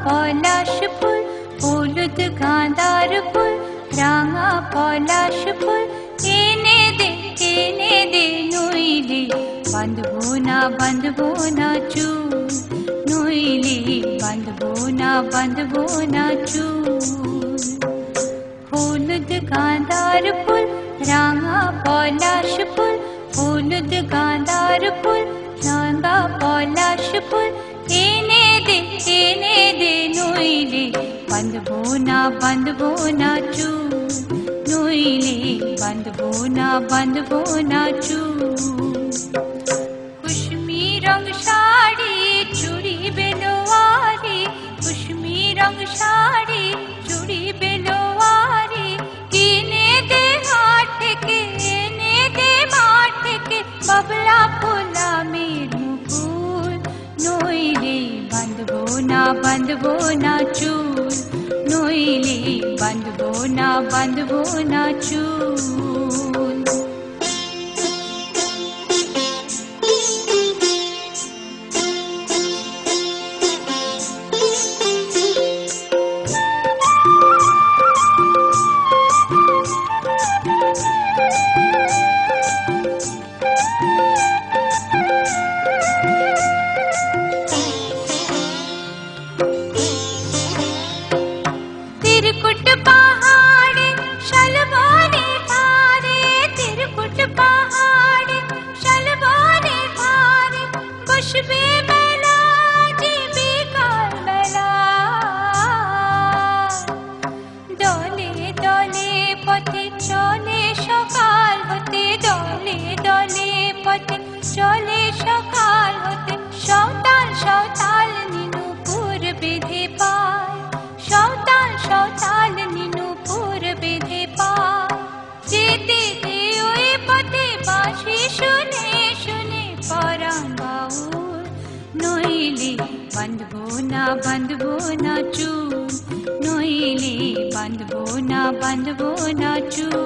পলাশ ফুল হলুদ গাঁদার ফুল রাঙা পলাশ ফুল এনে দে নইলে বাঁধবো না চুল নইলে বাঁধবো না চুল হলুদ গাঁদার ফুল রাঙা পলাশ ফুল হলুদ গাঁদার ফুল রাঙা পলাশ ফুল এনে দে নইলে বাঁধবো না চুল নইলে বাঁধবো না চুল কুসুমি রং শাড়ি চুড়ি বেলোয়ারি কুসুমি রং শাড়ি চুড়ি বেলোয়ারি কিনে দে হাট থেকে এনে দে মাঠ থেকে বাবলা ফুলামের মুকুল নইলে বাঁধবো না চুল নইলে বাঁধবো না চুল तिरकुट पहाड़े शलवारे धारे तिरकुट पहाड़े शलवारे धारे खुशबे मेला जीबी काल मेला दले दले पथे चले सकाल होते दले दले पथे चले सकाल होते सौताल नीनुपुर बेधे पाय सौताल नीनुपुर बेधे पाय जेते दे ओए पथे बाँशी शुने पराण बाउल नइले बाँधबो ना चुल नइले बाँधबो ना चुल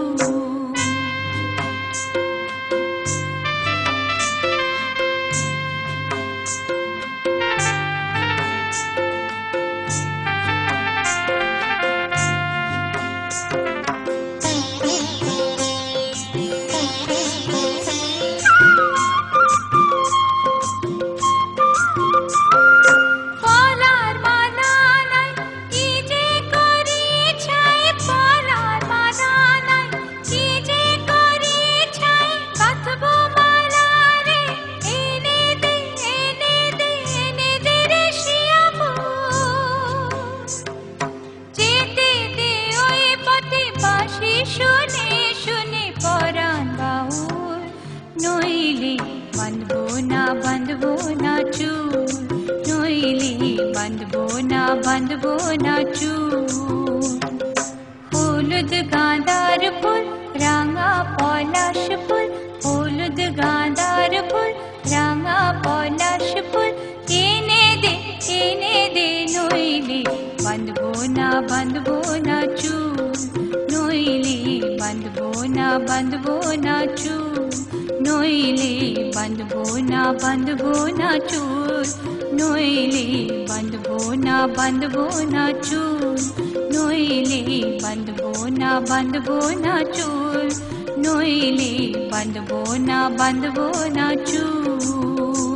शुने पराण बाउल नइले बाँधबो ना चुल नइले बाँधबो ना चुल हलुद गाँदार फुल राঙা पलाश फुल हलुद गाँदार फुल राঙা पलाश फुल एने दे नइले बाँधबो ना चुल नइले बाँधबो ना चुल नइले बाँधबो ना चुल नइले बाँधबो ना चुल नइले बाँधबो ना चुल नइले बाँधबो ना चुल।